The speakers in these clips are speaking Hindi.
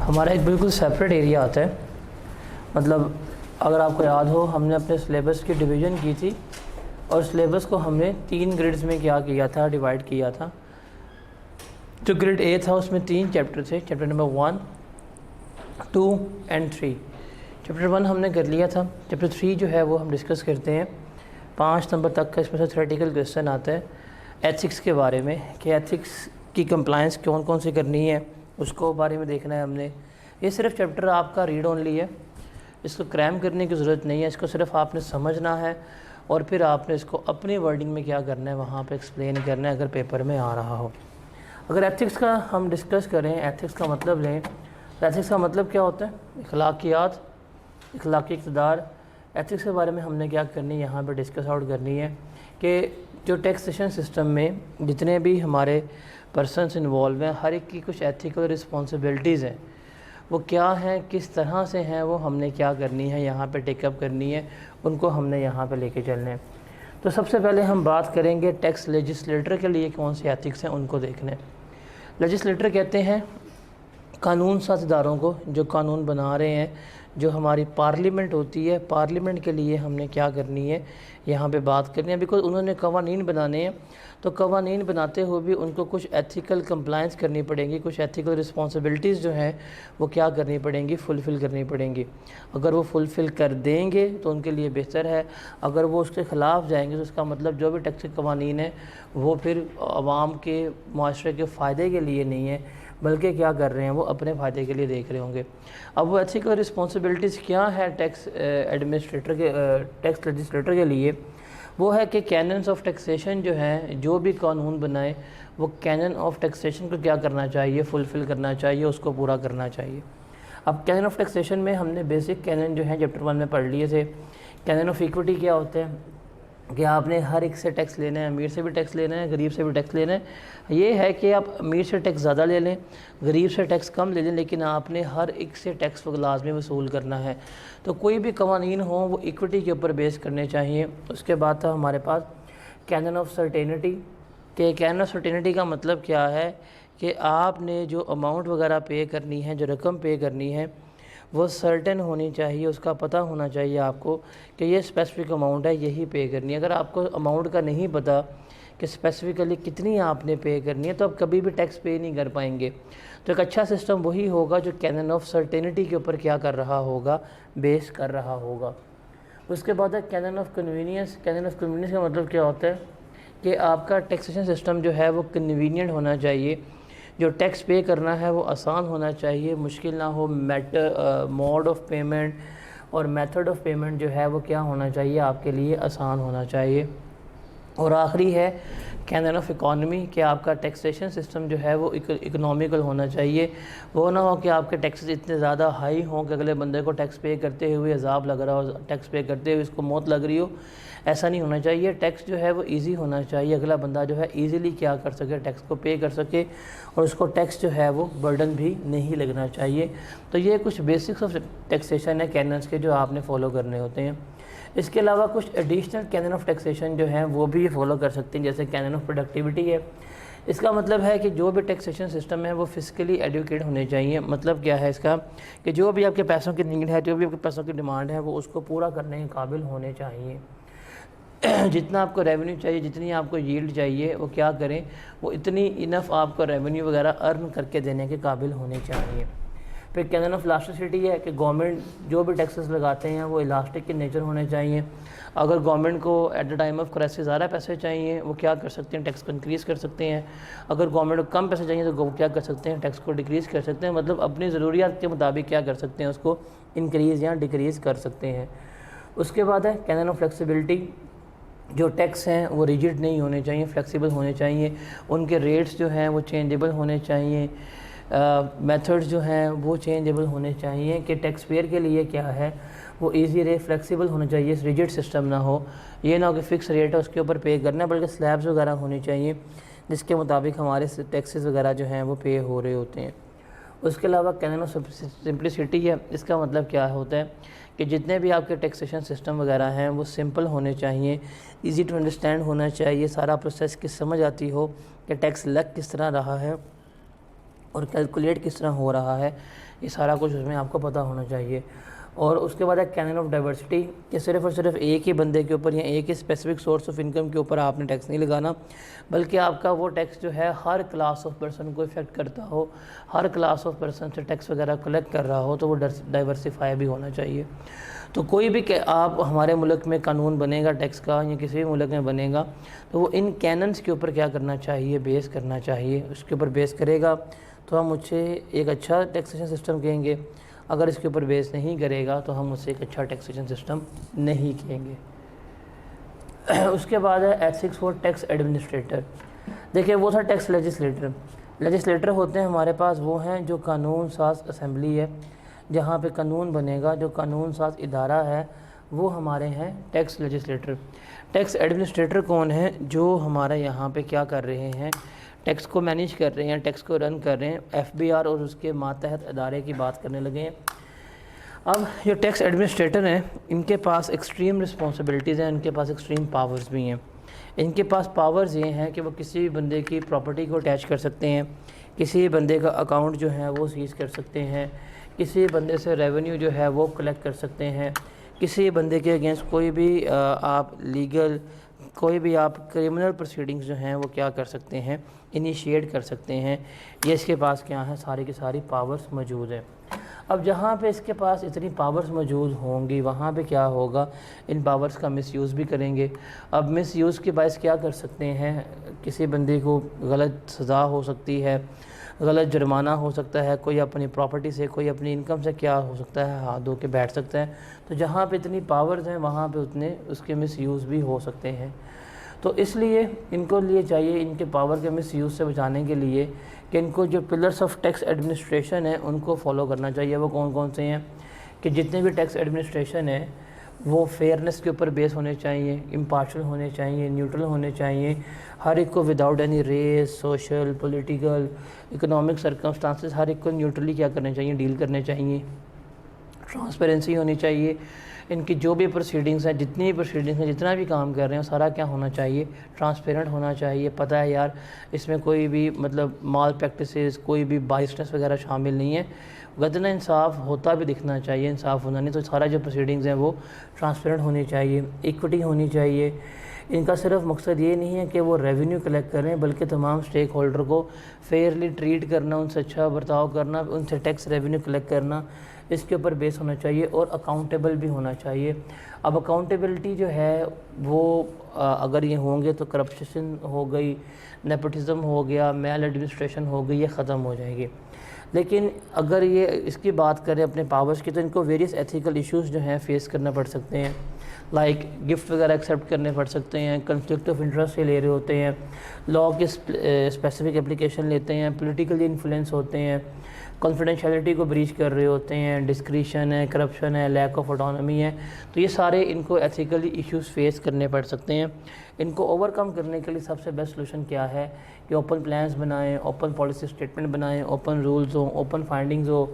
हमारा एक बिल्कुल सेपरेट एरिया आता है। मतलब अगर आपको याद हो, हमने अपने सिलेबस की डिवीज़न की थी और सिलेबस को हमने 3 ग्रेड्स में क्या किया था, डिवाइड किया था। जो ग्रेड ए था उसमें 3 चैप्टर थे, चैप्टर नंबर 1, 2 एंड 3। चैप्टर 1 हमने कर लिया था। चैप्टर 3 जो है वो हम डिस्कस करते हैं। 5 नंबर तक का इसमें से थ्योरेटिकल क्वेश्चन आता है एथिक्स के बारे में, कि एथिक्स की कंप्लायंस कौन कौन सी करनी है, उसको बारे में देखना है हमने। ये सिर्फ चैप्टर आपका रीड ओनली है, इसको क्रैम करने की ज़रूरत नहीं है, इसको सिर्फ आपने समझना है और फिर आपने इसको अपनी वर्डिंग में क्या करना है वहाँ पे एक्सप्लेन करना है अगर पेपर में आ रहा हो। अगर एथिक्स का हम डिस्कस करें, एथिक्स का मतलब लें तो एथिक्स का मतलब क्या होता है? अखलाकियात, अखलाकी इक़्तिदार। एथिक्स के बारे में हमने क्या करनी है, यहाँ पे डिस्कस आउट करनी है कि जो टैक्सेशन सिस्टम में जितने भी हमारे पर्सनस इन्वॉल्व हैं, हर एक की कुछ एथिकल रिस्पॉन्सिबिलिटीज़ हैं। वो क्या हैं, किस तरह से हैं, वो हमने क्या करनी है, यहाँ पे टेकअप करनी है, उनको हमने यहाँ पे लेके चलने हैं। तो सबसे पहले हम बात करेंगे टैक्स लेजिस्लेटर के लिए कौन सी एथिक्स हैं, उनको देखने। लेजिस्लेटर कहते हैं कानून साज इदारों को, जो कानून बना रहे हैं। जो हमारी पार्लियामेंट होती है, पार्लियामेंट के लिए हमने क्या करनी है, यहाँ पे बात करनी है। बिकॉज उन्होंने कवानीन बनाने हैं, तो कवानीन बनाते हुए भी उनको कुछ एथिकल कंप्लायंस करनी पड़ेंगी, कुछ एथिकल रिस्पॉन्सिबिलिटीज़ जो हैं वो क्या करनी पड़ेंगी, फुलफ़िल करनी पड़ेंगी। अगर वो फुलफ़िल कर देंगे तो उनके लिए बेहतर है, अगर वो उसके ख़िलाफ़ जाएंगे तो उसका मतलब जो भी टैक्स कवानीन है वो फिर आवाम के, माशरे के फ़ायदे के लिए नहीं है, बल्कि क्या कर रहे हैं, वो अपने फ़ायदे के लिए देख रहे होंगे। अब वो एथिकल रिस्पॉन्सिबिलिटीज़ क्या है टैक्स एडमिनिस्ट्रेटर के, टैक्स लेजिस्लेटर के लिए? वो है कि कैनन्स ऑफ टैक्सेशन जो है, जो भी कानून बनाए वो कैनन ऑफ टैक्सेशन को क्या करना चाहिए, फुलफ़िल करना चाहिए, उसको पूरा करना चाहिए। अब कैनन ऑफ टैक्सेशन में हमने बेसिक कैनन जो है चैप्टर 1 में पढ़ लिए थे। कैनन ऑफ इक्विटी क्या होते हैं कि आपने हर एक से टैक्स लेना है, अमीर से भी टैक्स लेना है, गरीब से भी टैक्स लेना है। ये है कि आप अमीर से टैक्स ज़्यादा ले लें, गरीब से टैक्स कम ले लें, लेकिन आपने हर एक से टैक्स लाजमी वसूल करना है। तो कोई भी कवानीन हो वो इक्विटी के ऊपर बेस करने चाहिए। उसके बाद था हमारे पास कैनन ऑफ सर्टेनिटी, कि कैनन ऑफ सर्टेनिटी का मतलब क्या है कि आपने जो अमाउंट वगैरह पे करनी है, जो रकम पे करनी है, वो सर्टेन होनी चाहिए, उसका पता होना चाहिए आपको कि ये स्पेसिफिक अमाउंट है, यही पे करनी है। अगर आपको अमाउंट का नहीं पता कि स्पेसिफिकली कितनी आपने पे करनी है, तो आप कभी भी टैक्स पे नहीं कर पाएंगे। तो एक अच्छा सिस्टम वही होगा जो कैनन ऑफ सर्टेनिटी के ऊपर क्या कर रहा होगा, बेस कर रहा होगा। उसके बाद है canon of convenience. Canon of convenience का मतलब क्या होता है कि आपका टैक्सेशन सिस्टम जो है वो कन्वीनियंट होना चाहिए, जो टैक्स पे करना है वो आसान होना चाहिए, मुश्किल ना हो। मोड ऑफ पेमेंट और मेथड ऑफ पेमेंट जो है वो क्या होना चाहिए, आपके लिए आसान होना चाहिए। और आखिरी है कैनन ऑफ इकॉनमी, कि आपका टैक्सेशन सिस्टम जो है वो इकोनॉमिकल होना चाहिए। वो ना हो कि आपके टैक्सेस इतने ज़्यादा हाई हों कि अगले बंदे को टैक्स पे करते हुए अजाब लग रहा हो, टैक्स पे करते हुए इसको मौत लग रही हो। ऐसा नहीं होना चाहिए। टैक्स जो है वो इजी होना चाहिए, अगला बंदा जो है इजीली क्या कर सके, टैक्स को पे कर सके, और उसको टैक्स जो है वो बर्डन भी नहीं लगना चाहिए। तो ये कुछ बेसिक्स ऑफ टैक्सेशन है कैनन्स के, जो आपने फॉलो करने होते हैं। इसके अलावा कुछ एडिशनल कैनन ऑफ टैक्सेशन जो हैं वो भी फॉलो कर सकते हैं, जैसे कैनन ऑफ प्रोडक्टिविटी है। इसका मतलब है कि जो भी टैक्सेशन सिस्टम है वो फिजिकली एडुकेट होने चाहिए। मतलब क्या है इसका, कि जो भी आपके पैसों की नीड है, जो भी आपके पैसों की डिमांड है, वो उसको पूरा करने के काबिल होने चाहिए। जितना आपको रेवेन्यू चाहिए, जितनी आपको यील्ड चाहिए, वो क्या करें, वो इतनी इनफ आपको रेवेन्यू वगैरह अर्न करके देने के काबिल होने चाहिए। फिर कैनन ऑफ इलास्टिसिटी है कि गवर्नमेंट जो भी टैक्सेस लगाते हैं वो इलास्टिक के नेचर होने चाहिए। अगर गवर्नमेंट को at the time of crisis ज़्यादा पैसे चाहिए, वो क्या कर सकते हैं, टैक्स को इंक्रीज़ कर सकते हैं। अगर गवर्नमेंट को कम पैसे चाहिए तो वो क्या कर सकते हैं, टैक्स को डिक्रीज़ कर सकते हैं। मतलब अपनी ज़रूरियात के मुताबिक क्या कर सकते हैं, उसको इंक्रीज़ या डिक्रीज़ कर सकते हैं। उसके बाद है कैनन ऑफ फ्लेक्सिबिलिटी, जो टैक्स हैं वो रिजिड नहीं होने चाहिए, फ्लेक्सिबल होने चाहिए। उनके रेट्स जो हैं वो चेंजेबल होने चाहिए। मेथड्स जो हैं वो चेंजेबल होने चाहिए, कि टैक्स पेयर के लिए क्या है वो इजी रहे, फ्लेक्सिबल होना चाहिए, रिजिड सिस्टम ना हो। ये ना हो कि फ़िक्स रेट है उसके ऊपर पे करना, बल्कि स्लैब्स वगैरह होनी चाहिए जिसके मुताबिक हमारे टैक्सेस वगैरह जो हैं वो पे हो रहे होते हैं। उसके अलावा कैनन ऑफ सिंप्लिसिटी है। इसका मतलब क्या होता है कि जितने भी आपके टैक्सेशन सिस्टम वगैरह हैं वो सिंपल होने चाहिए, इजी टू अंडरस्टैंड होना चाहिए, सारा प्रोसेस की समझ आती हो कि टैक्स लग किस तरह रहा है, और कैलकुलेट किस तरह हो रहा है, ये सारा कुछ उसमें आपको पता होना चाहिए। और उसके बाद है कैनन ऑफ डाइवर्सिटी, कि सिर्फ और सिर्फ एक ही बंदे के ऊपर या एक ही स्पेसिफिक सोर्स ऑफ इनकम के ऊपर आपने टैक्स नहीं लगाना, बल्कि आपका वो टैक्स जो है हर क्लास ऑफ पर्सन को इफ़ेक्ट करता हो, हर क्लास ऑफ पर्सन से टैक्स वगैरह कलेक्ट कर रहा हो, तो वो डाइवर्सिफाई भी होना चाहिए। तो कोई भी आप हमारे मुल्क में कानून बनेगा टैक्स का या किसी भी मुल्क में बनेगा, तो वो इन कैनन्स के ऊपर क्या करना चाहिए, बेस करना चाहिए। उसके ऊपर बेस करेगा तो हम मुझे एक अच्छा टैक्सेशन सिस्टम कहेंगे, अगर इसके ऊपर बेस नहीं करेगा तो हम उससे एक अच्छा टैक्सेशन सिस्टम नहीं कहेंगे। उसके बाद है एथिक्स फॉर टैक्स एडमिनिस्ट्रेटर। देखिए वो था टैक्स लेजिस्लेटर। लेजिस्लेटर होते हैं हमारे पास, वो हैं जो कानून साज असेंबली है, जहाँ पे कानून बनेगा, जो कानून साज इदारा है वो हमारे हैं टैक्स लेजिस्लेटर। टैक्स एडमिनिस्ट्रेटर कौन है, जो हमारे यहाँ पे क्या कर रहे हैं, टैक्स को मैनेज कर रहे हैं, टैक्स को रन कर रहे हैं। एफबीआर और उसके मातहत अदारे की बात करने लगे हैं। अब जो टैक्स एडमिनिस्ट्रेटर हैं, इनके पास एक्सट्रीम रिस्पॉन्सिबिलिटीज़ हैं, इनके पास एक्सट्रीम पावर्स भी हैं। इनके पास पावर्स ये हैं कि वो किसी भी बंदे की प्रॉपर्टी को अटैच कर सकते हैं, किसी भी बंदे का अकाउंट जो है वो सीज कर सकते हैं, किसी बंदे से रेवेन्यू जो है वो कलेक्ट कर सकते हैं, किसी बंदे के अगेंस्ट कोई भी आप लीगल कोई भी आप क्रिमिनल प्रोसीडिंग्स जो हैं वो क्या कर सकते हैं, इनिशिएट कर सकते हैं। ये इसके पास क्या है, सारी की सारी पावर्स मौजूद हैं। अब जहाँ पे इसके पास इतनी पावर्स मौजूद होंगी, वहाँ पे क्या होगा, इन पावर्स का मिसयूज़ भी करेंगे। अब मिसयूज़ के बायस क्या कर सकते हैं, किसी बंदे को गलत सज़ा हो सकती है, गलत जुर्माना हो सकता है, कोई अपनी प्रॉपर्टी से, कोई अपनी इनकम से क्या हो सकता है, हाथ धो के बैठ सकता है। तो जहाँ पे इतनी पावर्स हैं वहाँ पे उतने उसके मिसयूज़ भी हो सकते हैं। तो इसलिए इनको लिए चाहिए, इनके पावर के मिसयूज़ से बचाने के लिए, कि इनको जो पिलर्स ऑफ टैक्स एडमिनिस्ट्रेशन है उनको फॉलो करना चाहिए। वो कौन कौन से हैं, कि जितने भी टैक्स एडमिनिस्ट्रेशन है वो फेयरनेस के ऊपर बेस होने चाहिए, इम्पार्शल होने चाहिए, न्यूट्रल होने चाहिए, हर एक को without any race, social, political, economic circumstances, हर एक को न्यूट्रली क्या करने चाहिए, डील करने चाहिए। ट्रांसपेरेंसी होनी चाहिए, इनकी जो भी प्रोसीडिंग्स हैं, जितनी भी प्रोसीडिंग्स हैं, जितना भी काम कर रहे हैं सारा क्या होना चाहिए, ट्रांसपेरेंट होना चाहिए। पता है यार इसमें कोई भी मतलब माल प्रैक्टिसेस, कोई भी बाइसनेस वगैरह शामिल नहीं है, गदना इंसाफ होता भी दिखना चाहिए, इंसाफ होना नहीं। तो सारा जो प्रोसीडिंग्स हैं वो ट्रांसपेरेंट होनी चाहिए, इक्विटी होनी चाहिए। इनका सिर्फ मकसद ये नहीं है कि वो रेवेन्यू कलेक्ट करें, बल्कि तमाम स्टेक होल्डर को फेयरली ट्रीट करना, उनसे अच्छा बर्ताव करना, उनसे टैक्स रेवेन्यू कलेक्ट करना, इसके ऊपर बेस होना चाहिए। और अकाउंटेबल भी होना चाहिए। अब अकाउंटेबिलिटी जो है वो अगर ये होंगे तो करप्शन हो गई, नेपोटिज्म हो गया, मेल एडमिनिस्ट्रेशन हो गई, ये ख़त्म हो जाएगी। लेकिन अगर ये इसकी बात करें अपने पावर्स की, तो इनको वेरियस एथिकल इश्यूज़ जो हैं फेस करना पड़ सकते हैं। लाइक गिफ्ट वगैरह एक्सेप्ट करने पड़ सकते हैं, कन्फ्लिक्ट ऑफ इंटरेस्ट से ले रहे होते हैं, लॉ की स्पेसिफिक एप्लीकेशन लेते हैं, पॉलिटिकली इन्फ्लुएंस होते हैं, कॉन्फिडेंशियलिटी को ब्रीच कर रहे होते हैं, डिस्क्रिशन है, करप्शन है, लैक ऑफ ऑटोनॉमी है। तो ये सारे इनको एथिकली इश्यूज़ फेस करने पड़ सकते हैं। इनको ओवरकम करने के लिए सबसे बेस्ट सोल्यूशन क्या है कि ओपन प्लान्स बनाएं, ओपन पॉलिसी स्टेटमेंट बनाएं, ओपन रूल्स हो, ओपन फाइंडिंग्स हो,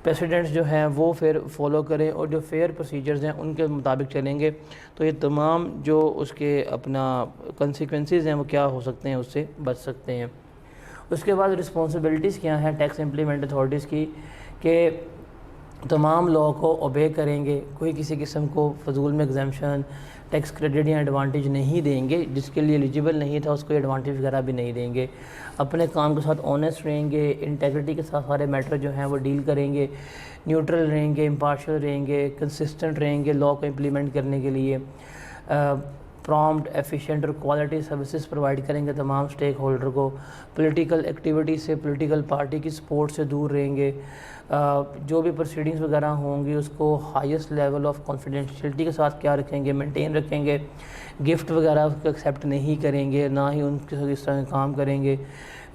प्रेसिडेंट्स जो हैं वो फिर फॉलो करें, और जो फेयर प्रोसीजर्स हैं उनके मुताबिक चलेंगे। तो ये तमाम जो उसके अपना कंसिक्वेंसेस हैं वो क्या हो सकते हैं, उससे बच सकते हैं। उसके बाद रिस्पॉन्सिबिलिटीज़ क्या हैं टैक्स इम्प्लीमेंट अथॉरिटीज़ की, कि तमाम लॉ को ओबे करेंगे, कोई किसी किस्म को फजूल में एग्जाम्शन, टैक्स क्रेडिट या एडवांटेज नहीं देंगे, जिसके लिए एलिजिबल नहीं था उसको एडवांटेज वगैरह भी नहीं देंगे। अपने काम के साथ ऑनेस्ट रहेंगे, इंटेग्रिटी के साथ सारे मैटर जो हैं वो डील करेंगे, न्यूट्रल रहेंगे, इम्पार्शियल रहेंगे, कंसिस्टेंट रहेंगे लॉ को इम्प्लीमेंट करने के लिए, प्रॉम्प्ट, एफिशिएंट और क्वालिटी सर्विसेज प्रोवाइड करेंगे तमाम स्टेक होल्डर को, पॉलिटिकल एक्टिविटी से, पॉलिटिकल पार्टी की सपोर्ट से दूर रहेंगे, जो भी प्रोसीडिंग्स वगैरह होंगी उसको हाईएस्ट लेवल ऑफ कॉन्फिडेंशियलिटी के साथ क्या रखेंगे, मेंटेन रखेंगे, गिफ्ट वगैरह उसको एक्सेप्ट नहीं करेंगे, ना ही उनके इस तरह काम करेंगे,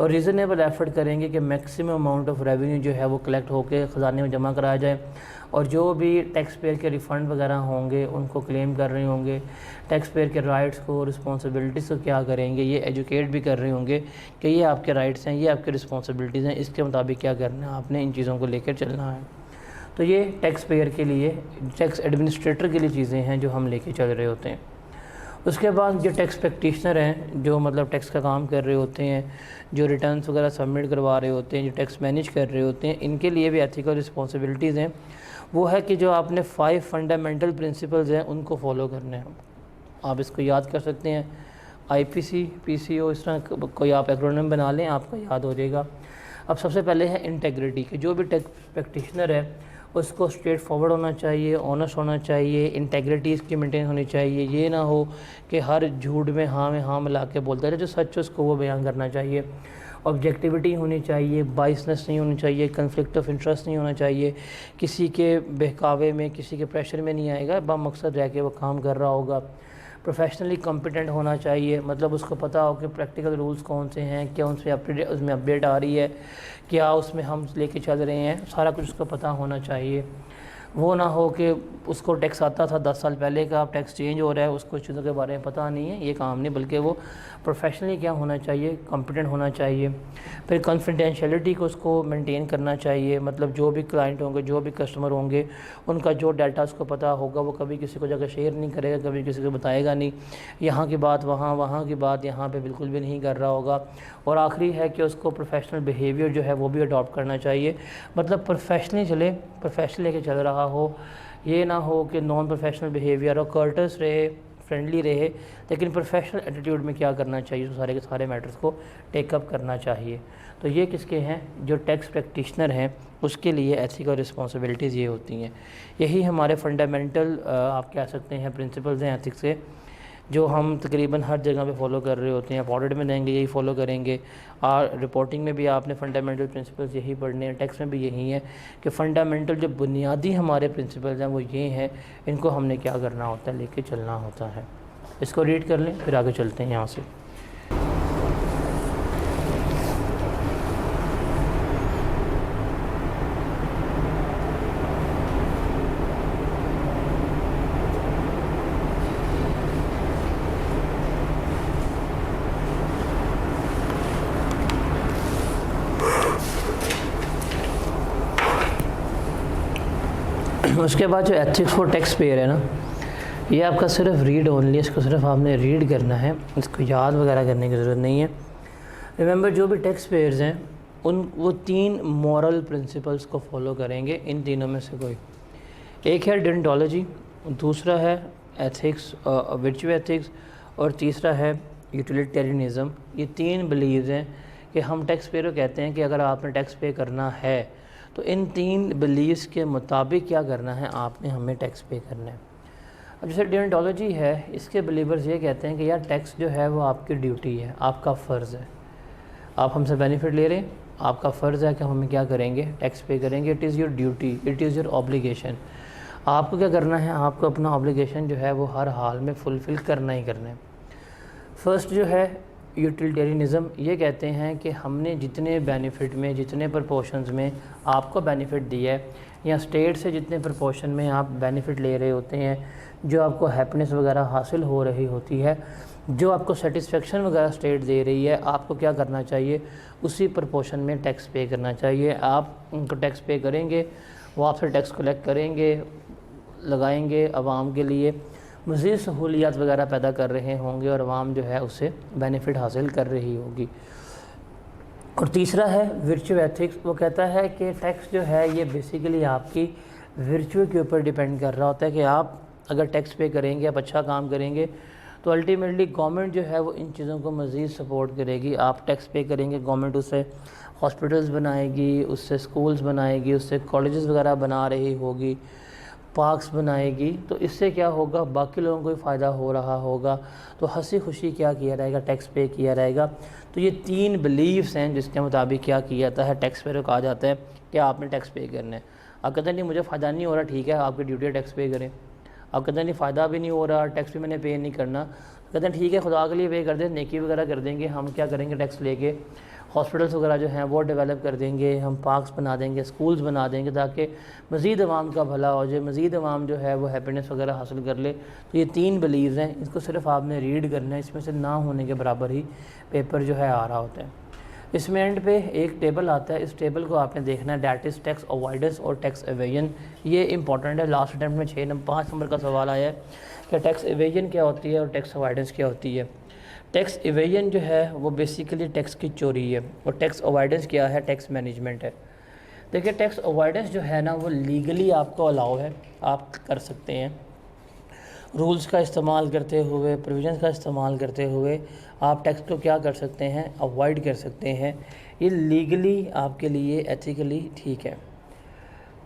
और रीज़नेबल एफर्ट करेंगे कि मैक्सिमम अमाउंट ऑफ रेवेन्यू जो है वो कलेक्ट होकर ख़जाने में जमा कराया जाए, और जो भी टैक्स पेयर के रिफ़ंड वगैरह होंगे उनको क्लेम कर रहे होंगे, टैक्स पेयर के राइट्स को, रिस्पॉन्सिबिलिटीज़ को क्या करेंगे, ये एजुकेट भी कर रहे होंगे कि ये आपके राइट्स हैं, ये आपके रिस्पॉन्सिबिलिटीज़ हैं, इसके मुताबिक क्या करना है, आपने इन चीज़ों को लेकर चलना है। तो ये टैक्स पेयर के लिए, टैक्स एडमिनिस्ट्रेटर के लिए चीज़ें हैं जो हम लेके चल रहे होते हैं। उसके बाद जो टैक्स प्रैक्टिशनर हैं, जो मतलब टैक्स का काम कर रहे होते हैं, जो रिटर्न्स वगैरह सबमिट करवा रहे होते हैं, जो टैक्स मैनेज कर रहे होते हैं, इनके लिए भी एथिकल रिस्पॉन्सिबिलिटीज़ हैं। वो है कि जो आपने 5 फंडामेंटल प्रिंसिपल्स हैं उनको फॉलो करने हैं। आप इसको याद कर सकते हैं, IPC, PCO, इस तरह कोई आप एक्रोनिम बना लें, आपको याद हो जाएगा। अब सबसे पहले है इंटेग्रिटी, कि जो भी टैक्स प्रैक्टिशनर है उसको स्ट्रेट फॉरवर्ड होना चाहिए, ऑनेस्ट होना चाहिए, इंटेग्रिटी इसकी मेंटेन होनी चाहिए। ये ना हो कि हर झूठ में हाँ मिला के बोलता है, जो सच है उसको वो बयान करना चाहिए। ऑब्जेक्टिविटी होनी चाहिए, बाइसनेस नहीं होनी चाहिए, कन्फ्लिक्ट ऑफ इंटरेस्ट नहीं होना चाहिए, किसी के बहकावे में, किसी के प्रेशर में नहीं आएगा, बामकसद रह के वो काम कर रहा होगा। प्रोफेशनली कॉम्पिटेंट होना चाहिए, मतलब उसको पता हो कि प्रैक्टिकल रूल्स कौन से हैं, क्या उसमें अपडेट आ रही है, क्या उसमें हम लेके चल रहे हैं, सारा कुछ उसको पता होना चाहिए। वो ना हो कि उसको टैक्स आता था 10 साल पहले का, अब टैक्स चेंज हो रहा है, उसको चीज़ों के बारे में पता नहीं है, ये काम नहीं। बल्कि वो प्रोफेशनली क्या होना चाहिए, कॉम्पिटेंट होना चाहिए। फिर कॉन्फिडेंशियलिटी को उसको मेंटेन करना चाहिए, मतलब जो भी क्लाइंट होंगे, जो भी कस्टमर होंगे, उनका जो डाटा उसको पता होगा वो कभी किसी को जाकर शेयर नहीं करेगा, कभी किसी को बताएगा नहीं। यहाँ की बात वहाँ, वहाँ की बात यहाँ पे बिल्कुल भी नहीं कर रहा होगा। और आखिरी है कि उसको प्रोफेशनल बिहेवियर जो है वो भी अडॉप्ट करना चाहिए, मतलब प्रोफेशनली चले, प्रोफेशनल लेके चल रहा हो। ये ना हो कि नॉन प्रोफेशनल बिहेवियर और कर्टस रहे, फ्रेंडली रहे, लेकिन प्रोफेशनल एटीट्यूड में क्या करना चाहिए, तो सारे के सारे मैटर्स को टेकअप करना चाहिए। तो ये किसके हैं, जो टैक्स प्रैक्टिशनर हैं उसके लिए एथिकल रिस्पॉन्सिबिलिटीज़ ये होती हैं। यही हमारे फंडामेंटल आप कह सकते हैं प्रिंसिपल्स हैं एथिक्स के, जो हम तकरीबन हर जगह पे फॉलो कर रहे होते हैं। आप ऑडिट में देंगे यही फॉलो करेंगे, और रिपोर्टिंग में भी आपने फंडामेंटल प्रिंसिपल्स यही पढ़ने हैं, टैक्स में भी यही है कि फ़ंडामेंटल जो बुनियादी हमारे प्रिंसिपल्स हैं वो ये हैं, इनको हमने क्या करना होता है, लेके चलना होता है। इसको रीड कर लें, फिर आगे चलते हैं यहाँ से। उसके बाद जो एथिक्स फॉर टैक्स पेयर है ना, ये आपका सिर्फ रीड ओनली, इसको सिर्फ आपने रीड करना है, इसको याद वगैरह करने की ज़रूरत नहीं है। रिमेंबर, जो भी टैक्स पेयर्स हैं वो 3 मॉरल प्रिंसिपल्स को फॉलो करेंगे। इन तीनों में से कोई एक है डियोंटोलॉजी, दूसरा है एथिक्स, वर्च्यू एथिक्स, और तीसरा है यूटिलिटेरियनिज़म। ये 3 बिलीव्स हैं कि हम टैक्स पेयर को कहते हैं कि अगर आपने टैक्स पे करना है तो इन 3 बिलीव्स के मुताबिक क्या करना है, आपने हमें टैक्स पे करना है। अब जैसे डियोंटोलॉजी है, इसके बिलीवर्स ये कहते हैं कि यार टैक्स जो है वो आपकी ड्यूटी है, आपका फ़र्ज़ है। आप हमसे बेनिफिट ले रहे हैं, आपका फ़र्ज़ है कि हम हमें क्या करेंगे, टैक्स पे करेंगे। It is your duty, it is your obligation. आपको क्या करना है, आपको अपना ऑब्लिगेशन जो है वो हर हाल में फुलफ़िल करना ही करना है। फर्स्ट जो है यूटिलिटेरियनिज़म, ये कहते हैं कि हमने जितने बेनिफिट में, जितने प्रपोर्शंस में आपको बेनिफिट दिया है, या स्टेट से जितने प्रपोर्शन में आप बेनिफिट ले रहे होते हैं, जो आपको हैप्पीनेस वगैरह हासिल हो रही होती है, जो आपको सेटिस्फेक्शन वगैरह स्टेट दे रही है, आपको क्या करना चाहिए, उसी प्रपोर्शन में टैक्स पे करना चाहिए। आप उनको टैक्स पे करेंगे, वो आपसे टैक्स कलेक्ट करेंगे, लगाएंगे आवाम के लिए, मज़ीद सहूलियात वगैरह पैदा कर रहे होंगे, और आवाम जो है उससे बेनिफिट हासिल कर रही होगी। और तीसरा है वर्च्यू एथिक्स, वो कहता है कि टैक्स जो है ये बेसिकली आपकी वर्च्यू के ऊपर डिपेंड कर रहा होता है कि आप अगर टैक्स पे करेंगे, आप अच्छा काम करेंगे, तो अल्टीमेटली गवर्नमेंट जो है वो इन चीज़ों को मज़ीद सपोर्ट करेगी। आप टैक्स पे करेंगे, गवर्नमेंट उससे हॉस्पिटल्स बनाएगी, उससे स्कूल्स बनाएगी, उससे कॉलेजेस वगैरह बना रही होगी, पार्क्स बनाएगी। तो इससे क्या होगा, बाकी लोगों को भी फ़ायदा हो रहा होगा, तो हंसी खुशी क्या किया रहेगा, टैक्स पे किया रहेगा। तो ये 3 बिलीव्स हैं जिसके मुताबिक क्या किया जाता है, टैक्स पेयर को कहा जाता है कि आपने टैक्स पे करना है। आप कहते हैं नहीं मुझे फ़ायदा नहीं हो रहा, ठीक है आपकी ड्यूटी है टैक्स पे करें। आप कहते हैं नहीं फ़ायदा भी नहीं हो रहा, टैक्स भी मैंने पे नहीं करना, कहते हैं ठीक है खुदा के लिए पे कर दें, नेकी वगैरह कर देंगे, हम क्या करेंगे टैक्स लेके हॉस्पिटल्स वगैरह जो हैं वो डेवलप कर देंगे, हम पार्क्स बना देंगे, स्कूल्स बना देंगे, ताकि मज़ीद आवाम का भला हो जाए, मज़ीद आवाम जो है वो हैप्पीनेस वगैरह हासिल कर ले। तो ये 3 बिलीव्स हैं, इसको सिर्फ आपने रीड करना है, इसमें से ना होने के बराबर ही पेपर जो है आ रहा होता है। इसमें एंड पे एक टेबल आता है, इस टेबल को आपने देखना है, डैट इज़ टैक्स अवॉइडेंस और टैक्स एवेजन। ये इंपॉर्टेंट है, लास्ट अटैम्प्ट में 5 नंबर का सवाल आया है कि टैक्स एवेजन क्या होती है और टैक्स अवॉइडेंस क्या होती है। टैक्स एवेजन जो है वो बेसिकली टैक्स की चोरी है, और टैक्स अवॉइडेंस क्या है, टैक्स मैनेजमेंट है। देखिए टैक्स अवॉइडेंस जो है ना वो लीगली आपको अलाउ है, आप कर सकते हैं, रूल्स का इस्तेमाल करते हुए, प्रोविजंस का इस्तेमाल करते हुए आप टैक्स को क्या कर सकते हैं, अवॉइड कर सकते हैं। ये लीगली आपके लिए एथिकली ठीक है।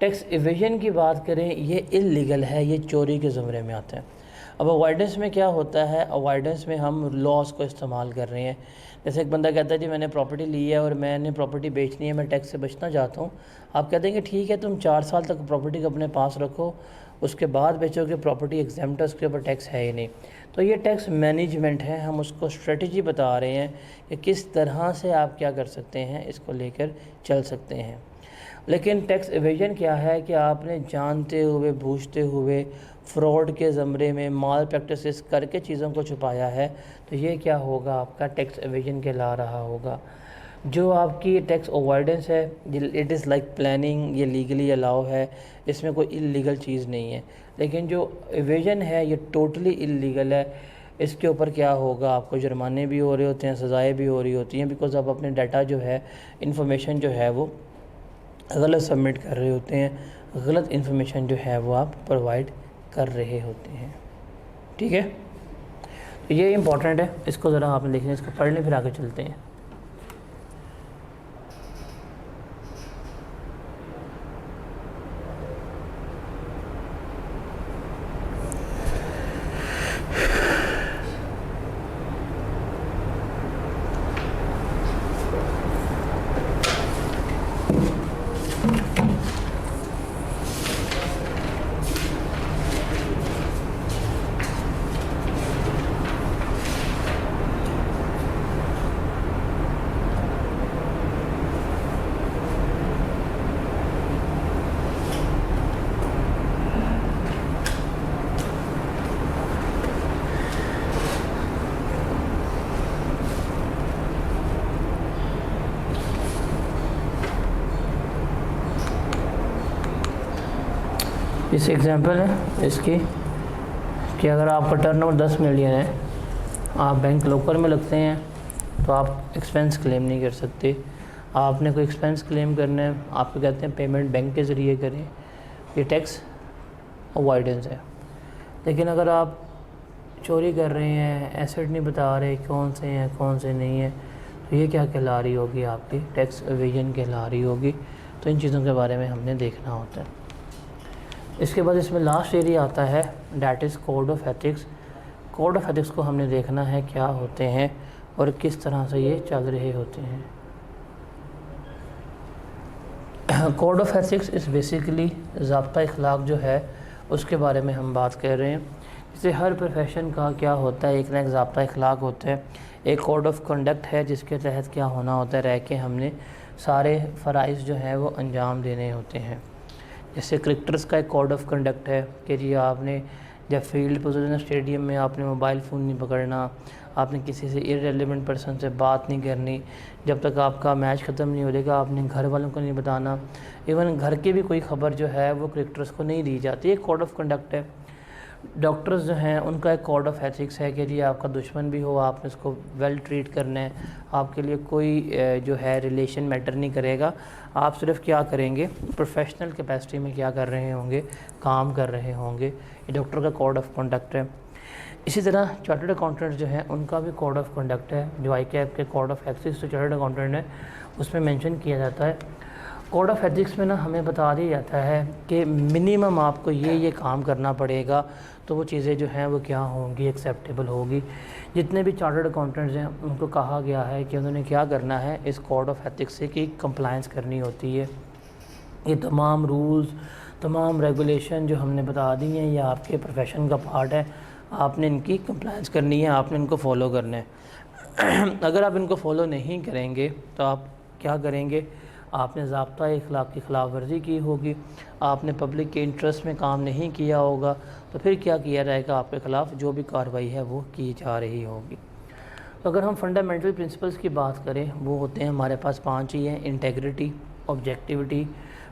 टैक्स इवेजन की बात करें, ये इल्लीगल है, ये चोरी के ज़मरे में आता है। अब अवॉइडेंस में क्या होता है, अवॉइडेंस में हम लॉस को इस्तेमाल कर रहे हैं। जैसे एक बंदा कहता है जी मैंने प्रॉपर्टी ली है और मैंने प्रॉपर्टी बेचनी है, मैं टैक्स से बचना चाहता हूँ। आप कहते हैं कि ठीक है तुम 4 साल तक प्रॉपर्टी को अपने पास रखो, उसके बाद बेचोगे, प्रॉपर्टी एग्जाम्प्ट है, उसके ऊपर टैक्स है ही नहीं। तो ये टैक्स मैनेजमेंट है, हम उसको स्ट्रेटजी बता रहे हैं कि किस तरह से आप क्या कर सकते हैं, इसको लेकर चल सकते हैं। लेकिन टैक्स एवेजन क्या है कि आपने जानते हुए बूझते हुए फ्रॉड के ज़मरे में माल प्रैक्टिसेस करके चीज़ों को छुपाया है, तो ये क्या होगा, आपका टैक्स एवेजन कहला रहा होगा। जो आपकी टैक्स अवॉइडेंस है, इट इज़ लाइक प्लानिंग, ये लीगली अलाउ है, इसमें कोई इल्लीगल चीज़ नहीं है। लेकिन जो एवेजन है ये टोटली इल्लीगल है, इसके ऊपर क्या होगा, आपको जुर्माने भी हो रहे होते हैं, सज़ाएँ भी हो रही होती हैं, बिकॉज़ आप अपने डाटा जो है, इंफॉर्मेशन जो है वो गलत सबमिट कर रहे होते हैं, गलत इन्फॉर्मेशन जो है वो आप प्रोवाइड कर रहे होते हैं। ठीक है, तो ये इंपॉर्टेंट है, इसको ज़रा आपने देखना, इसको पढ़ लें फिर आगे चलते हैं। इस एग्जांपल है इसकी कि अगर आपका टर्नओवर 10 मिलियन है, आप बैंक लॉकर में लगते हैं तो आप एक्सपेंस क्लेम नहीं कर सकते। आपने कोई एक्सपेंस क्लेम करना है, आपको कहते हैं पेमेंट बैंक के ज़रिए करें, ये टैक्स अवॉइडेंस है। लेकिन अगर आप चोरी कर रहे हैं, एसेट नहीं बता रहे कौन से हैं कौन से नहीं है, तो ये क्या कहला रही होगी, आपकी टैक्स एवेजन कहला रही होगी। तो इन चीज़ों के बारे में हमने देखना होता है। इसके बाद इसमें लास्ट एरिया आता है, that is code of ethics. Code of ethics को हमने देखना है क्या होते हैं और किस तरह से ये चल रहे होते हैं। Code of ethics is basically ज़ाब्ता इखलाक जो है उसके बारे में हम बात कर रहे हैं। जैसे हर प्रोफेशन का क्या होता है, एक ना एक ज़ाब्ता इखलाक होता है, एक कोड ऑफ कंडक्ट है जिसके तहत क्या होना होता है, रह के हमने सारे फ़राइज़ जो हैं वो अंजाम देने होते हैं। जैसे क्रिकेटर्स का एक कोड ऑफ कंडक्ट है कि जी आपने जब फील्ड पोजीशन स्टेडियम में आपने मोबाइल फ़ोन नहीं पकड़ना, आपने किसी से इररिलेवेंट पर्सन से बात नहीं करनी, जब तक आपका मैच ख़त्म नहीं हो जाएगा आपने घर वालों को नहीं बताना, इवन घर की भी कोई ख़बर जो है वो क्रिकेटर्स को नहीं दी जाती, एक कोड ऑफ कंडक्ट है। डॉक्टर्स जो हैं उनका एक कोड ऑफ एथिक्स है कि जी आपका दुश्मन भी हो आपने उसको वेल ट्रीट करना है, आपके लिए कोई जो है रिलेशन मैटर नहीं करेगा, आप सिर्फ क्या करेंगे, प्रोफेशनल कैपेसिटी में क्या कर रहे होंगे, काम कर रहे होंगे। ये डॉक्टर का कोड ऑफ कंडक्ट है। इसी तरह चार्टर्ड अकाउंटेंट जो हैं उनका भी कोड ऑफ कंडक्ट है, जो ICAP के कोड ऑफ एथिक्स जो चार्टर्ड अकाउंटेंट है उसमें मेंशन किया जाता है। कोड ऑफ एथिक्स में ना हमें बता दिया जाता है कि मिनिमम आपको ये काम करना पड़ेगा, तो वो चीज़ें जो हैं वो क्या होंगी, एक्सेप्टेबल होगी। जितने भी चार्टर्ड अकाउंटेंट्स हैं उनको कहा गया है कि उन्होंने क्या करना है, इस कोड ऑफ एथिक्स से की कंप्लायंस करनी होती है। ये तमाम रूल्स, तमाम रेगुलेशन जो हमने बता दी हैं ये आपके प्रोफेशन का पार्ट है, आपने इनकी कंप्लायंस करनी है, आपने इनको फॉलो करना है। अगर आप इनको फॉलो नहीं करेंगे तो आप क्या करेंगे, आपने ज़ाब्ता इखलाक की खिलाफ वर्जी की होगी, आपने पब्लिक के इंटरेस्ट में काम नहीं किया होगा, तो फिर क्या किया जाएगा, आपके ख़िलाफ़ जो भी कार्रवाई है वो की जा रही होगी। तो अगर हम फंडामेंटल प्रिंसिपल्स की बात करें, वो होते हैं हमारे पास 5 ही हैं: integrity, objectivity,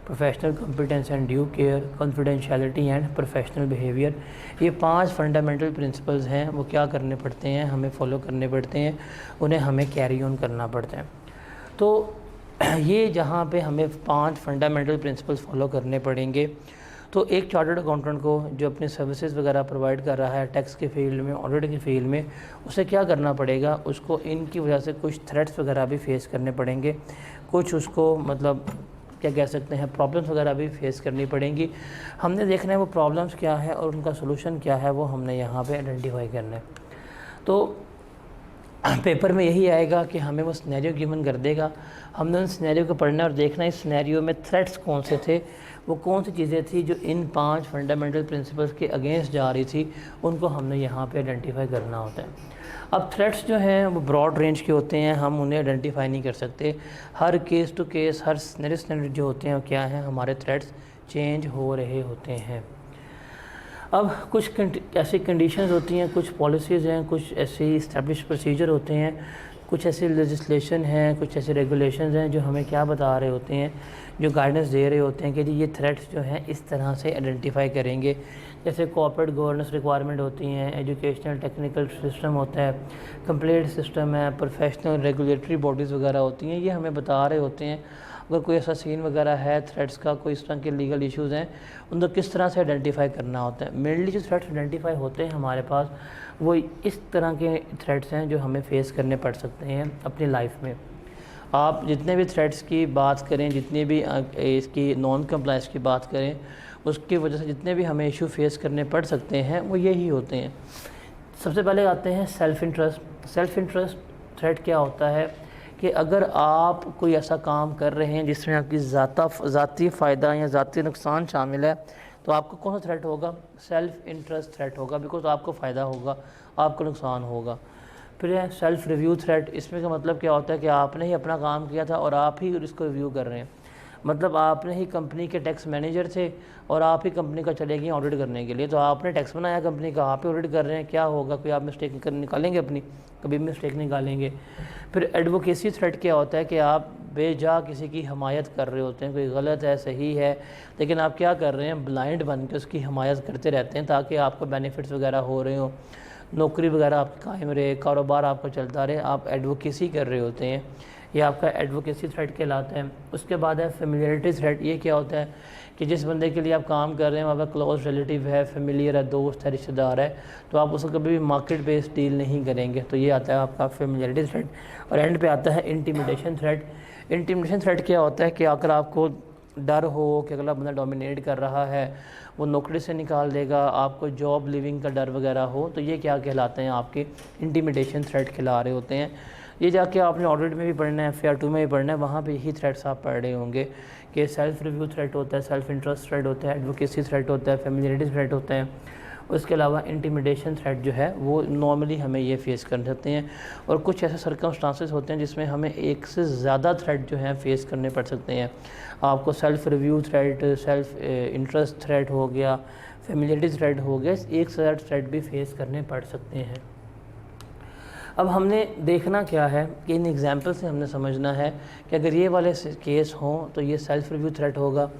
professional competence and due care, confidentiality and professional behaviour. ये 5 फंडामेंटल प्रिंसिपल्स हैं, वो क्या करने पड़ते हैं, हमें फॉलो करने पड़ते हैं, उन्हें हमें कैरी ऑन करना पड़ता है। तो ये जहाँ पे हमें 5 फंडामेंटल प्रिंसिपल्स फॉलो करने पड़ेंगे, तो एक चार्टर्ड अकाउंटेंट को जो अपनी सर्विसेज वगैरह प्रोवाइड कर रहा है टैक्स के फील्ड में, ऑडिट के फील्ड में, उसे क्या करना पड़ेगा, उसको इनकी वजह से कुछ थ्रेट्स वगैरह भी फेस करने पड़ेंगे, कुछ उसको मतलब क्या कह सकते हैं प्रॉब्लम्स वगैरह भी फेस करनी पड़ेंगी। हमने देखना है वो प्रॉब्लम्स क्या है और उनका सोल्यूशन क्या है, वो हमने यहाँ पे आइडेंटिफाई करना है। तो पेपर में यही आएगा कि हमें वो सिनेरियो गिवन कर देगा, हमने उन सिनेरियो को पढ़ना और देखना है इस सिनेरियो में थ्रेट्स कौन से थे, वो कौन सी चीज़ें थी जो इन 5 फंडामेंटल प्रिंसिपल्स के अगेंस्ट जा रही थी, उनको हमने यहाँ पे आइडेंटिफाई करना होता है। अब थ्रेट्स जो हैं वो ब्रॉड रेंज के होते हैं, हम उन्हें आइडेंटिफाई नहीं कर सकते। हर केस टू केस, हर सिनेरियो जो होते हैं वो क्या हैं, हमारे थ्रेट्स चेंज हो रहे होते हैं। अब कुछ ऐसी कंडीशंस होती हैं, कुछ पॉलिसीज़ हैं, कुछ ऐसे इस्टेब्लिश प्रोसीजर होते हैं, कुछ ऐसी लेजिस्लेशन है, कुछ ऐसे रेगुलेशंस हैं जो हमें क्या बता रहे होते हैं, जो गाइडेंस दे रहे होते हैं कि जी ये थ्रेट्स जो हैं इस तरह से आइडेंटिफाई करेंगे। जैसे कॉर्पोरेट गवर्नेंस रिक्वायरमेंट होती हैं, एजुकेशनल टेक्निकल सिस्टम होता है, कंप्लेंट सिस्टम है, प्रोफेशनल रेगुलेटरी बॉडीज़ वगैरह होती हैं, ये हमें बता रहे होते हैं अगर कोई ऐसा सीन वगैरह है थ्रेट्स का, कोई इस तरह के लीगल इश्यूज़ हैं, उनको किस तरह से आइडेंटिफाई करना होता है। मेनली जो थ्रेट्स आइडेंटिफाई होते हैं हमारे पास, वो इस तरह के थ्रेट्स हैं जो हमें फेस करने पड़ सकते हैं अपनी लाइफ में। आप जितने भी थ्रेट्स की बात करें, जितने भी इसकी नॉन कंप्लाइंस की बात करें, उसकी वजह से जितने भी हमें इशू फेस करने पड़ सकते हैं वो यही होते हैं। सबसे पहले आते हैं self interest. Self interest threat क्या होता है कि अगर आप कोई ऐसा काम कर रहे हैं जिसमें आपकी ज़ाती फ़ायदा या ज़ाती नुकसान शामिल है, तो आपको कौन सा थ्रेट होगा, सेल्फ़ इंटरेस्ट थ्रेट होगा, बिकॉज आपको फ़ायदा होगा, आपको नुकसान होगा। फिर है सेल्फ़ रिव्यू थ्रेट। इसमें का मतलब क्या होता है कि आपने ही अपना काम किया था और आप ही इसको रिव्यू कर रहे हैं, मतलब आपने ही कंपनी के टैक्स मैनेजर थे और आप ही कंपनी का चले गए ऑडिट करने के लिए, तो आपने टैक्स बनाया कंपनी का, आप ही ऑडिट कर रहे हैं, क्या होगा, कोई आप मिस्टेक निकालेंगे अपनी, कभी मिस्टेक निकालेंगे। फिर एडवोकेसी थ्रेट क्या होता है कि आप बेजा किसी की हमायत कर रहे होते हैं, कोई गलत है सही है, लेकिन आप क्या कर रहे हैं, ब्लाइंड बन के उसकी हमायत करते रहते हैं ताकि आपको बेनिफिट्स वगैरह हो रहे हो, नौकरी वगैरह आपकी कायम रहे, कारोबार आपका चलता रहे, आप एडवोकेसी कर रहे होते हैं, ये आपका एडवोकेसी थ्रेट कहलाता है। उसके बाद है फेमिलियरिटी थ्रेट। ये क्या होता है कि जिस बंदे के लिए आप काम कर रहे हैं वहाँ पर क्लोज रिलेटिव है, फेमिलियर है, दोस्त है, रिश्तेदार है, तो आप उसको कभी भी मार्केट बेस्ड डील नहीं करेंगे, तो ये आता है आपका फेमिलियरिटी थ्रेट। और एंड पे आता है इंटिमिडेशन थ्रेट। इंटिमिडेशन थ्रेट क्या होता है कि अगर आपको डर हो कि अगला बंदा डोमिनेट कर रहा है, वो नौकरी से निकाल देगा, आपको जॉब लिविंग का डर वगैरह हो, तो ये क्या कहलाते हैं, आपके इंटिमिडेशन थ्रेट खिला रहे होते हैं। ये जाके आपने ऑडिट में भी पढ़ना है, FAR 2 में भी पढ़ना है, वहाँ पे यही थ्रेट्स आप पढ़ रहे होंगे कि सेल्फ़ रिव्यू थ्रेट होता है, सेल्फ़ इंटरेस्ट थ्रेट होता है, एडवोकेसी थ्रेट होता है, फेमिलियरिटी थ्रेट होता है। उसके अलावा इंटिमिडेशन थ्रेट जो है वो नॉर्मली हमें ये फेस कर सकते हैं। और कुछ ऐसे सर्कमस्टांसेस होते हैं जिसमें हमें एक से ज़्यादा थ्रेट जो है फेस करने पड़ सकते हैं। आपको self review threat, self interest threat हो गया, फेमिलियरिटी थ्रेट हो गया, एक से ज़्यादा थ्रेट भी फेस करने पड़ सकते हैं। अब हमने देखना क्या है कि इन एग्जाम्पल से हमने समझना है कि अगर ये वाले केस हों तो ये सेल्फ़ रिव्यू थ्रेट होगा,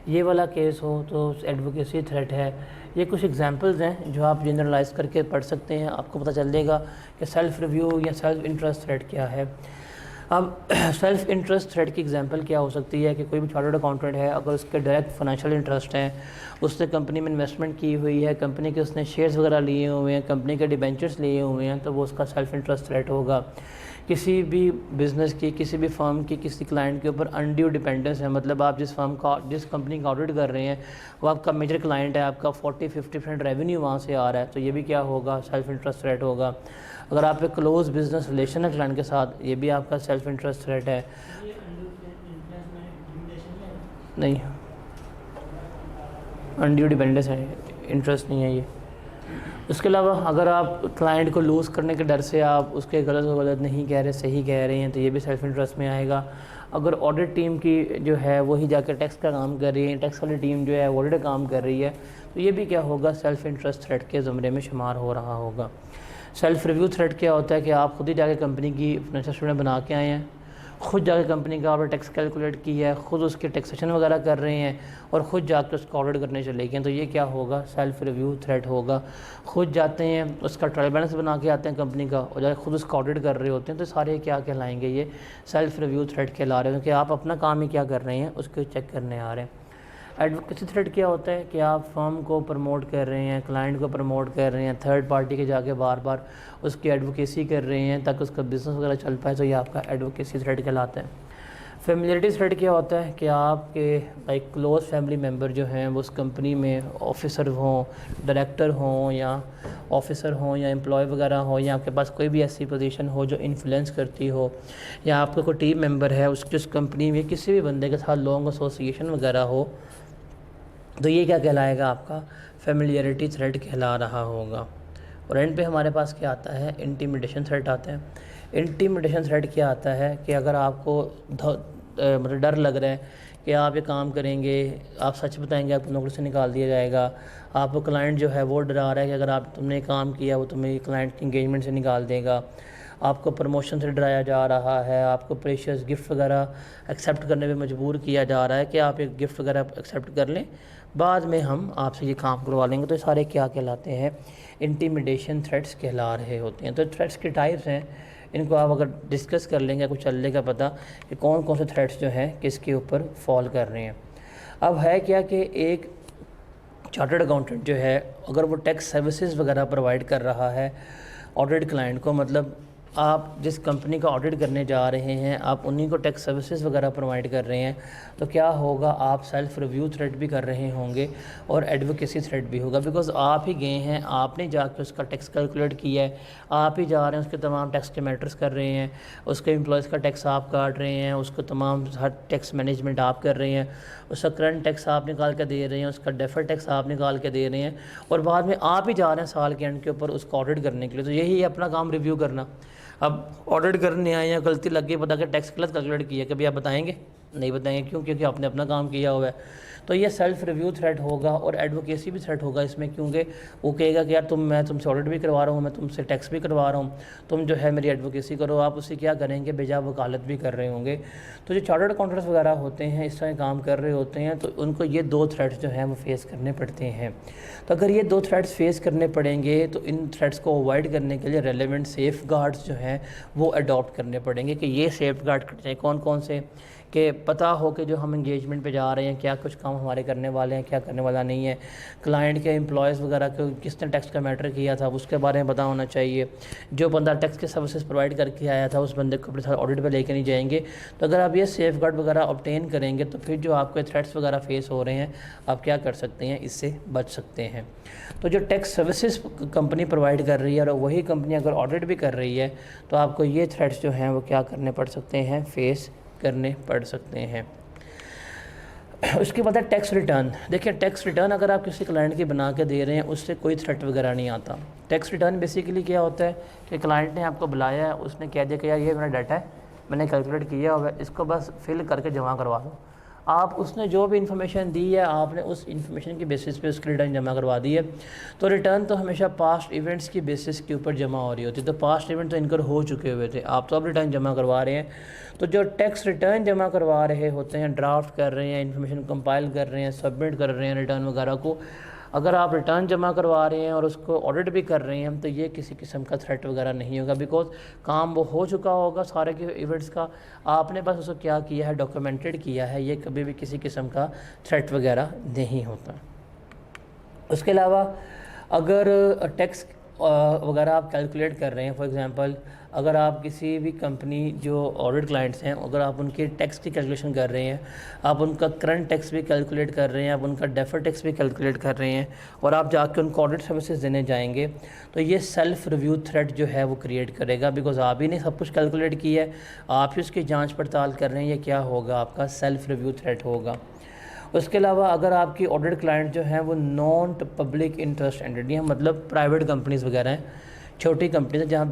ये वाला केस हो तो एडवोकेसी थ्रेट है। ये कुछ एग्जांपल्स हैं जो आप जनरलाइज करके पढ़ सकते हैं, आपको पता चल जाएगा कि सेल्फ़ रिव्यू या सेल्फ़ इंटरेस्ट थ्रेट क्या है। अब सेल्फ़ इंटरेस्ट थ्रेट की एग्जांपल क्या हो सकती है कि कोई भी चार्टर्ड अकाउंटेंट है, अगर उसके डायरेक्ट फाइनेंशियल इंटरेस्ट हैं, उसने कंपनी में इन्वेस्टमेंट की हुई है, कंपनी के उसने शेयर्स वगैरह लिए हुए हैं, कंपनी के डिबेंचर्स लिए हुए हैं, तो वो उसका सेल्फ़ इंटरेस्ट थ्रेट होगा। किसी भी बिज़नेस की, किसी भी फर्म की, किसी क्लाइंट के ऊपर अनड्यू डिपेंडेंस है, मतलब आप जिस कंपनी का ऑडिट कर रहे हैं वो आपका मेजर क्लाइंट है, आपका 40-50% रेवेन्यू वहाँ से आ रहा है, तो ये भी क्या होगा, सेल्फ़ इंटरेस्ट थ्रेट होगा। अगर आप एक क्लोज बिजनेस रिलेशन है क्लाइंट के साथ, ये भी आपका सेल्फ़ इंटरेस्ट थ्रेट है। नहीं, अनड्यू डिपेंडेंस है, इंटरेस्ट नहीं है ये। उसके अलावा अगर आप क्लाइंट को लूज़ करने के डर से आप उसके गलत नहीं कह रहे, सही कह रहे हैं, तो ये भी सेल्फ़ इंटरेस्ट में आएगा। अगर ऑडिट टीम की जो है वही जाकर टैक्स का काम कर रही है, टैक्स वाली टीम जो है ऑडिट काम कर रही है, तो ये भी क्या होगा, सेल्फ़ इंटरेस्ट थ्रेट के ज़मरे में शुमार हो रहा होगा। सेल्फ़ रिव्यू थ्रेट क्या होता है कि आप खुद ही जाके कंपनी की फाइनेंशियल स्टेटमेंट बना के आए हैं, खुद जाके कंपनी का आपने टैक्स कैलकुलेट किया है, खुद उसके टैक्सेशन वगैरह कर रहे हैं और ख़ुद जाकर उसको ऑडिट करने चले गए, तो ये क्या होगा, सेल्फ़ रिव्यू थ्रेट होगा। खुद जाते हैं उसका ट्रायल बैलेंस बना के आते हैं कंपनी का और जाकर खुद उसका ऑडिट कर रहे होते हैं, तो सारे क्या कहलाएंगे, ये सेल्फ़ रिव्यू थ्रेट कहला रहे हैं कि आप अपना काम ही क्या कर रहे हैं उसको चेक करने आ रहे हैं। एडवोकेसी थ्रेट क्या होता है कि आप फर्म को प्रमोट कर रहे हैं, क्लाइंट को प्रमोट कर रहे हैं, थर्ड पार्टी के जाके बार बार उसकी एडवोकेसी कर रहे हैं ताकि उसका बिज़नेस वगैरह चल पाए, तो ये आपका एडवोकेसी थ्रेट कहलाता है। फेमिलियरिटी थ्रेट क्या होता है कि आपके लाइक क्लोज फैमिली मेम्बर जो हैं वो उस कंपनी में ऑफिसर हों, डायरेक्टर हों या ऑफिसर हों या एम्प्लॉय वगैरह हो, या आपके पास कोई भी ऐसी पोजीशन हो जो इन्फ्लुएंस करती हो, या आपका कोई टीम मेंबर है उसकी उस कंपनी में किसी भी बंदे के साथ लॉन्ग एसोसिएशन वगैरह हो, तो ये क्या कहलाएगा, आपका फेमिलियरिटी थ्रेट कहला रहा होगा। और एंड पे हमारे पास क्या आता है, इंटिमिडेशन थ्रेट आता है। इंटिमिडेशन थ्रेट क्या आता है कि अगर आपको मतलब डर लग रहा है कि आप ये काम करेंगे, आप सच बताएंगे, आपको नौकरी से निकाल दिया जाएगा, आपको क्लाइंट जो है वो डरा रहा है कि अगर तुमने काम किया वो तुम्हें क्लाइंट की इंगेजमेंट से निकाल देगा, आपको प्रमोशन से डराया जा रहा है, आपको प्रेशियस गिफ्ट वगैरह एक्सेप्ट करने में मजबूर किया जा रहा है कि आप एक गिफ्ट वगैरह एक्सेप्ट कर लें, बाद में हम आपसे ये काम करवा लेंगे, तो ये सारे क्या कहलाते हैं, इंटिमिडेशन थ्रेट्स कहला रहे होते हैं। तो थ्रेट्स के टाइप्स हैं, इनको आप अगर डिस्कस कर लेंगे कुछ चल लेगा पता कि कौन कौन से थ्रेट्स जो हैं किसके ऊपर फॉल कर रहे हैं। अब है क्या कि एक चार्टर्ड अकाउंटेंट जो है अगर वो टैक्स सर्विसेज वगैरह प्रोवाइड कर रहा है ऑडिट क्लाइंट को, मतलब आप जिस कंपनी का ऑडिट करने जा रहे हैं आप उन्हीं को टैक्स सर्विसेज वगैरह प्रोवाइड कर रहे हैं, तो क्या होगा, आप सेल्फ रिव्यू थ्रेट भी कर रहे होंगे और एडवोकेसी थ्रेट भी होगा, बिकॉज आप ही गए हैं, आपने जाकर उसका टैक्स कैलकुलेट किया है, आप ही जा रहे हैं उसके तमाम टैक्स के मैटर्स कर रहे हैं, उसके एम्प्लॉयज़ का टैक्स आप काट रहे हैं, उसको तमाम हर टैक्स मैनेजमेंट आप कर रहे हैं, उसका करंट टैक्स आप निकाल के दे रहे हैं, उसका डेफर्ड टैक्स आप निकाल के दे रहे हैं, और बाद में आप ही जा रहे हैं साल के एंड के ऊपर उसको ऑडिट करने के लिए। तो यही है अपना काम, रिव्यू करना। अब ऑडिट करने आए या गलती लग गई, पता कि टैक्स गलत कैलकुलेट किया, कभी आप बताएंगे, नहीं बताएंगे, क्यों, क्योंकि आपने अपना काम किया हुआ है। तो ये सेल्फ रिव्यू थ्रेट होगा और एडवोकेसी भी थ्रेट होगा इसमें, क्योंकि वो कहेगा कि यार मैं तुमसे ऑडिट भी करवा रहा हूँ, मैं तुमसे टैक्स भी करवा रहा हूँ, तुम जो है मेरी एडवोकेसी करो, आप उससे क्या करेंगे, बेजा वकालत भी कर रहे होंगे। तो जो चार्टर्ड अकाउंटेंट्स वगैरह होते हैं इस तरह काम कर रहे होते हैं, तो उनको ये दो थ्रेट्स जो हैं वो फेस करने पड़ते हैं। तो अगर ये दो थ्रेट्स फेस करने पड़ेंगे तो इन थ्रेट्स को अवॉइड करने के लिए रेलेवेंट सेफ गार्ड्स जो हैं वो अडॉप्ट करने पड़ेंगे। कि ये सेफ गार्ड करने चाहिए कौन कौन से, कि पता हो कि जो हम इंगेजमेंट पे जा रहे हैं क्या कुछ काम हमारे करने वाले हैं, क्या करने वाला नहीं है, क्लाइंट के एम्प्लॉयज़ वगैरह को किसने टैक्स का मैटर किया था उसके बारे में पता होना चाहिए, जो बंदा टैक्स के सर्विसेज प्रोवाइड करके आया था उस बंदे को अपने साथ ऑडिट पे लेके नहीं जाएंगे। तो अगर आप ये सेफ गार्ड वगैरह ऑब्टेन करेंगे तो फिर जो आपके थ्रेट्स वगैरह फेस हो रहे हैं आप क्या कर सकते हैं, इससे बच सकते हैं। तो जो टैक्स सर्विसेज कंपनी प्रोवाइड कर रही है और वही कंपनी अगर ऑडिट भी कर रही है तो आपको ये थ्रेट्स जो हैं वो क्या करने पड़ सकते हैं, फेस करने पड़ सकते हैं। उसके बाद है टैक्स रिटर्न। देखिए टैक्स रिटर्न अगर आप किसी क्लाइंट की बना के दे रहे हैं उससे कोई थ्रेट वगैरह नहीं आता। टैक्स रिटर्न बेसिकली क्या होता है कि क्लाइंट ने आपको बुलाया है, उसने कह दिया कि यार ये मेरा डाटा है, मैंने कैलकुलेट किया हुआ है, इसको बस फिल करके जमा करवा दो। आप उसने जो भी इन्फॉर्मेशन दी है आपने उस इन्फॉर्मेशन की बेसिस पे उसकी रिटर्न जमा करवा दी है। तो रिटर्न तो हमेशा पास्ट इवेंट्स की बेसिस के ऊपर जमा हो रही होती है। तो पास्ट इवेंट तो इनकर हो चुके हुए थे, आप तो अब रिटर्न जमा करवा रहे हैं। तो जो टैक्स रिटर्न जमा करवा रहे होते हैं, ड्राफ्ट कर रहे हैं, इन्फॉर्मेशन कंपाइल कर रहे हैं, सबमिट कर रहे हैं रिटर्न वगैरह को, अगर आप रिटर्न जमा करवा रहे हैं और उसको ऑडिट भी कर रहे हैं तो ये किसी किस्म का थ्रेट वगैरह नहीं होगा, बिकॉज काम वो हो चुका होगा सारे के इवेंट्स का, आपने बस उसको क्या किया है, डॉक्यूमेंटेड किया है। ये कभी भी किसी किस्म का थ्रेट वगैरह नहीं होता। उसके अलावा अगर टैक्स वगैरह आप कैलकुलेट कर रहे हैं, फॉर एग्जांपल अगर आप किसी भी कंपनी जो ऑडिट क्लाइंट्स हैं अगर आप उनके टैक्स की कैलकुलेशन कर रहे हैं, आप उनका करंट टैक्स भी कैलकुलेट कर रहे हैं, आप उनका डेफर्ड टैक्स भी कैलकुलेट कर रहे हैं और आप जाके उनको ऑडिट सर्विसेज देने जाएंगे, तो ये सेल्फ रिव्यू थ्रेट जो है वो क्रिएट करेगा, बिकॉज आप ही ने सब कुछ कैलकुलेट किया है, आप ही उसकी जाँच पड़ताल कर रहे हैं। ये क्या होगा, आपका सेल्फ रिव्यू थ्रेट होगा। उसके अलावा अगर आपकी ऑडिट क्लाइंट जो हैं वो नॉन पब्लिक इंटरेस्ट एंटिटी हैं, मतलब प्राइवेट कंपनीज़ वगैरह हैं, छोटी कंपनी है जहाँ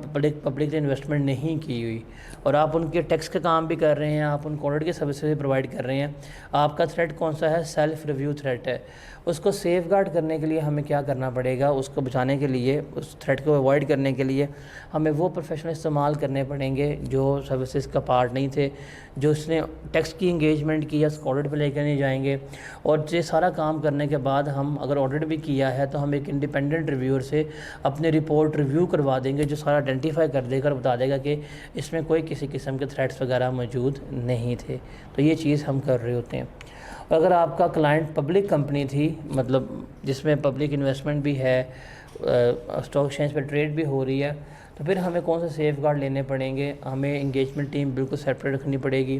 पब्लिक ने इन्वेस्टमेंट नहीं की हुई और आप उनके टैक्स का काम भी कर रहे हैं, आप उनको ऑडिट की सर्विसेज भी प्रोवाइड कर रहे हैं, आपका थ्रेट कौन सा है? सेल्फ रिव्यू थ्रेट है। उसको सेफगार्ड करने के लिए हमें क्या करना पड़ेगा? उसको बचाने के लिए, उस थ्रेट को अवॉइड करने के लिए हमें वो प्रोफेशनल इस्तेमाल करने पड़ेंगे जो सर्विसेज का पार्ट नहीं थे, जो उसने टैक्स की इंगेजमेंट की या उसको ऑडिट पर लेकर नहीं जाएंगे। और ये सारा काम करने के बाद हम अगर ऑडिट भी किया है तो हम एक इंडिपेंडेंट रिव्यूअर से अपनी रिपोर्ट रिव्यू करवा देंगे, जो सारा आइडेंटिफाई कर देकर बता देगा कि इसमें कोई किसी किस्म के थ्रेट्स वगैरह मौजूद नहीं थे। तो ये चीज़ हम कर रहे होते हैं। और अगर आपका क्लाइंट पब्लिक कंपनी थी, मतलब जिसमें पब्लिक इन्वेस्टमेंट भी है, स्टॉक एक्सचेंज पर ट्रेड भी हो रही है, तो फिर हमें कौन से सेफ गार्ड लेने पड़ेंगे? हमें इंगेजमेंट टीम बिल्कुल सेपरेट रखनी पड़ेगी।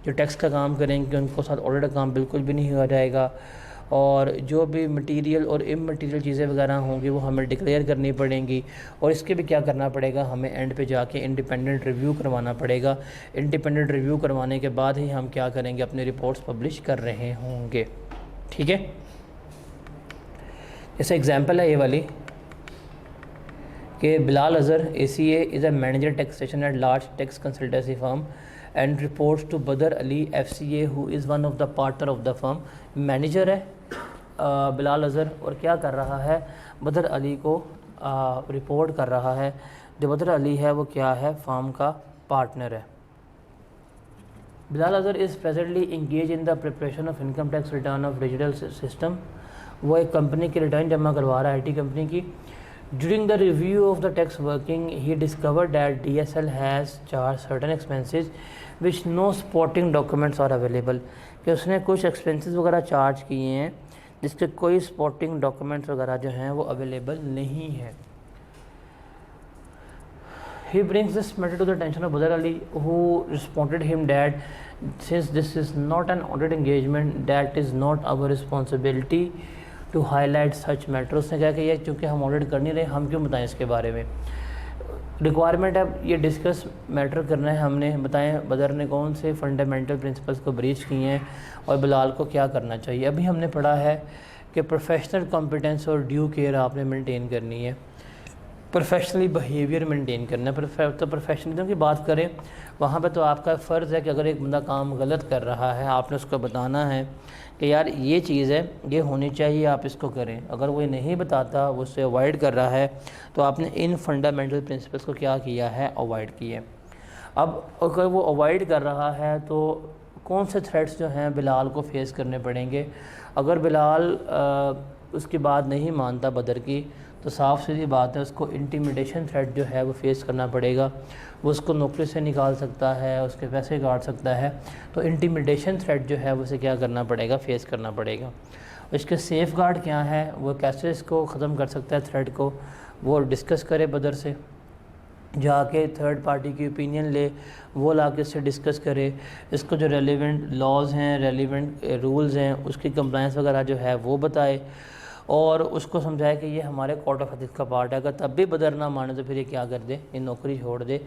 जो टैक्स का काम करेंगे उनको साथ ऑडिट का काम बिल्कुल भी नहीं हो जाएगा। और जो भी मटेरियल और इमटेरियल चीज़ें वगैरह होंगी वो हमें डिक्लेयर करनी पड़ेंगी। और इसके भी क्या करना पड़ेगा? हमें एंड पे जाके इंडिपेंडेंट रिव्यू करवाना पड़ेगा। इंडिपेंडेंट रिव्यू करवाने के बाद ही हम क्या करेंगे? अपनी रिपोर्ट्स पब्लिश कर रहे होंगे। ठीक है, जैसे एग्जांपल है ये वाली कि Bilal Azhar ACA is a manager taxation at large tax consultancy firm and reports to Badar Ali FCA who is one of the partner of the firm. Manager है बिलाल अज़हर और क्या कर रहा है? बदर अली को रिपोर्ट कर रहा है। जो बदर अली है वो क्या है? फर्म का पार्टनर है। Bilal Azhar is presently engage in the preparation of income tax return of digital system. वो एक कंपनी की रिटर्न जमा करवा रहा है, IT कंपनी की। During the review of the tax working, he discovered that DSL has charged certain expenses which no supporting documents are available। कि उसने कुछ expenses वगैरह चार्ज किए हैं जिसके कोई supporting documents वगैरह जो हैं वो available नहीं है। He brings this matter to the attention of Badr Ali, who responded him that since this is not an audit engagement, that is not our responsibility to highlight such matter. उसने कहा कि ये चूँकि हम ऑडिट कर नहीं रहे, हम क्यों बताएं इसके बारे में? रिक्वायरमेंट है ये डिस्कस मैटर करना है हमने। बताएं बदर ने कौन से फंडामेंटल प्रिंसिपल्स को ब्रीच किए हैं और बिलाल को क्या करना चाहिए। अभी हमने पढ़ा है कि प्रोफेशनल कॉम्पिटेंस और ड्यू केयर आपने मेंटेन करनी है, प्रोफेशनली बिहेवियर मेंटेन करना है। तो प्रोफेशनलिज्म की बात करें वहाँ पे तो आपका फ़र्ज़ है कि अगर एक बंदा काम गलत कर रहा है आपने उसको बताना है कि यार ये चीज़ है, ये होनी चाहिए, आप इसको करें। अगर वो नहीं बताता, वो उससे अवॉइड कर रहा है, तो आपने इन फंडामेंटल प्रिंसिपल्स को क्या किया है? अवॉइड किया। अब अगर वो अवॉइड कर रहा है तो कौन से थ्रेट्स जो हैं बिलाल को फेस करने पड़ेंगे? अगर बिलाल उसकी बात नहीं मानता बदर की, तो साफ़ सीधी बात है उसको इंटिमिडेशन थ्रेट जो है वो फेस करना पड़ेगा। वो उसको नौकरी से निकाल सकता है, उसके पैसे काट सकता है। तो इंटिमिडेशन थ्रेट जो है उसे क्या करना पड़ेगा? फेस करना पड़ेगा। इसके सेफ़ गार्ड क्या है? वो कैसे इसको ख़त्म कर सकता है थ्रेट को? वो डिस्कस करे बदर से, जाके थर्ड पार्टी की ओपिनियन ले, वो ला के इससे डिस्कस करे। इसको जो रेलिवेंट लॉज़ हैं, रेलिवेंट रूल्स हैं, उसकी कंप्लायंस वगैरह जो है वो बताए और उसको समझाए कि ये हमारे कोड ऑफ एथिक्स का पार्ट है। अगर तब भी बदर ना माने तो फिर ये क्या कर दे? ये नौकरी छोड़ दे।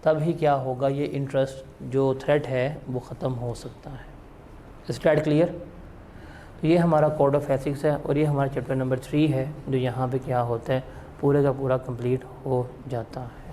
तब ही क्या होगा? ये इंटरेस्ट जो थ्रेट है वो ख़त्म हो सकता है। Straight clear? तो ये हमारा कोड ऑफ एथिक्स है और ये हमारा चैप्टर नंबर 3 है जो यहाँ पे क्या होता है पूरे का पूरा कंप्लीट हो जाता है।